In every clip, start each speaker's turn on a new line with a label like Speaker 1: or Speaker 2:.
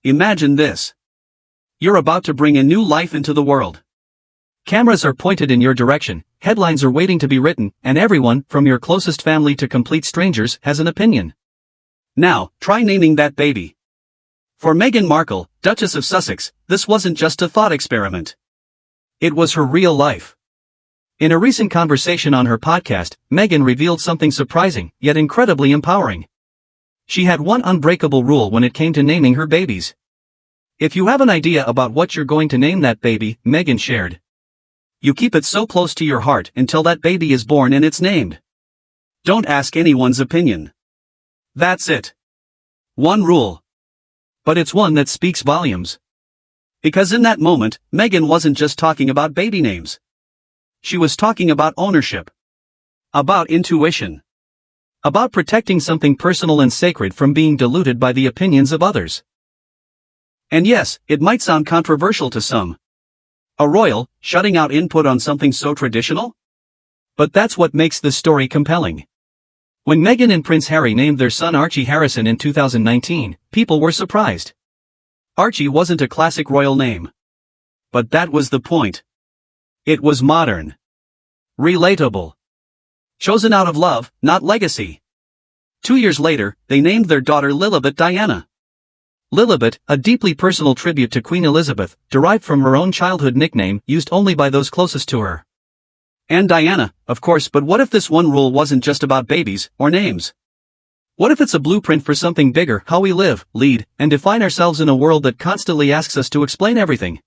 Speaker 1: Imagine this. You're about to bring a new life into the world. Cameras are pointed in your direction, headlines are waiting to be written, and everyone, from your closest family to complete strangers, has an opinion. Now, try naming that baby. For Meghan Markle, Duchess of Sussex, this wasn't just a thought experiment. It was her real life. In a recent conversation on her podcast, Meghan revealed something surprising, yet incredibly empowering. She had one unbreakable rule when it came to naming her babies. If you have an idea about what you're going to name that baby, Meghan shared, you keep it so close to your heart until that baby is born and it's named. Don't ask anyone's opinion. That's it. One rule. But it's one that speaks volumes. Because in that moment, Meghan wasn't just talking about baby names. She was talking about ownership. About intuition. About protecting something personal and sacred from being diluted by the opinions of others. And yes, it might sound controversial to some. A royal, shutting out input on something so traditional? But that's what makes this story compelling. When Meghan and Prince Harry named their son Archie Harrison in 2019, people were surprised. Archie wasn't a classic royal name. But that was the point. It was modern. Relatable. Chosen out of love, not legacy. 2 years later, they named their daughter Lilibet Diana. Lilibet, a deeply personal tribute to Queen Elizabeth, derived from her own childhood nickname used only by those closest to her. And Diana, of course, but what if this one rule wasn't just about babies, or names? What if it's a blueprint for something bigger, how we live, lead, and define ourselves in a world that constantly asks us to explain everything?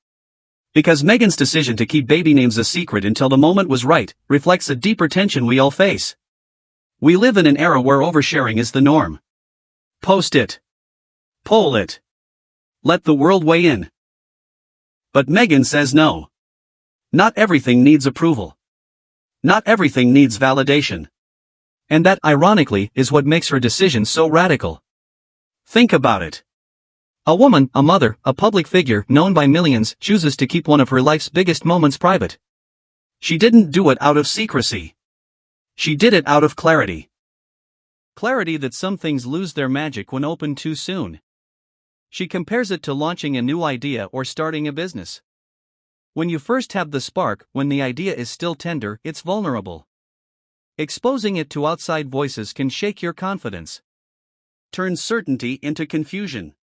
Speaker 1: Because Meghan's decision to keep baby names a secret until the moment was right, reflects a deeper tension we all face. We live in an era where oversharing is the norm. Post it. Poll it. Let the world weigh in. But Meghan says no. Not everything needs approval. Not everything needs validation. And that, ironically, is what makes her decision so radical. Think about it. A woman, a mother, a public figure known by millions, chooses to keep one of her life's biggest moments private. She didn't do it out of secrecy. She did it out of clarity. Clarity that some things lose their magic when opened too soon. She compares it to launching a new idea or starting a business. When you first have the spark, when the idea is still tender, it's vulnerable. Exposing it to outside voices can shake your confidence. Turn certainty into confusion.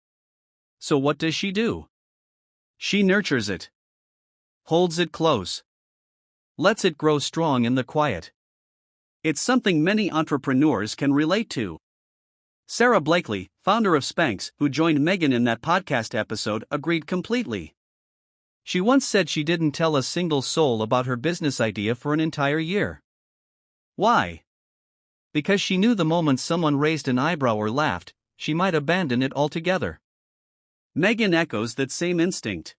Speaker 1: So what does she do? She nurtures it. Holds it close. Lets it grow strong in the quiet. It's something many entrepreneurs can relate to. Sarah Blakely, founder of Spanx, who joined Meghan in that podcast episode, agreed completely. She once said she didn't tell a single soul about her business idea for an entire year. Why? Because she knew the moment someone raised an eyebrow or laughed, she might abandon it altogether. Meghan echoes that same instinct.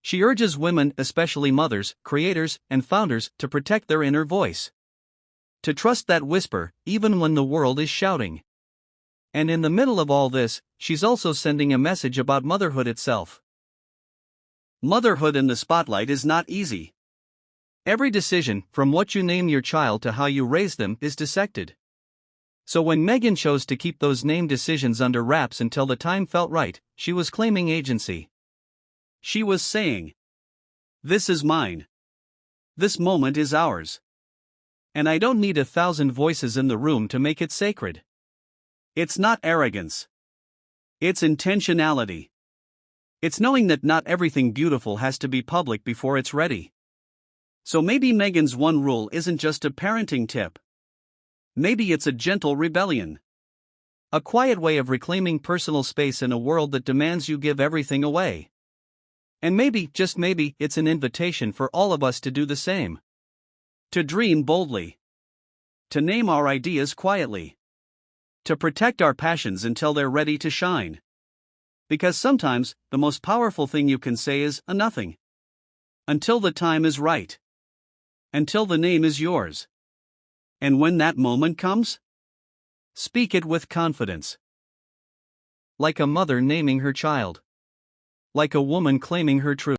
Speaker 1: She urges women, especially mothers, creators, and founders, to protect their inner voice. To trust that whisper, even when the world is shouting. And in the middle of all this, she's also sending a message about motherhood itself. Motherhood in the spotlight is not easy. Every decision, from what you name your child to how you raise them, is dissected. So when Meghan chose to keep those name decisions under wraps until the time felt right, she was claiming agency. She was saying, "This is mine. This moment is ours. And I don't need 1,000 voices in the room to make it sacred." It's not arrogance. It's intentionality. It's knowing that not everything beautiful has to be public before it's ready. So maybe Meghan's one rule isn't just a parenting tip. Maybe it's a gentle rebellion. A quiet way of reclaiming personal space in a world that demands you give everything away. And maybe, just maybe, it's an invitation for all of us to do the same. To dream boldly. To name our ideas quietly. To protect our passions until they're ready to shine. Because sometimes, the most powerful thing you can say is a nothing. Until the time is right. Until the name is yours. And when that moment comes, speak it with confidence. Like a mother naming her child. Like a woman claiming her truth.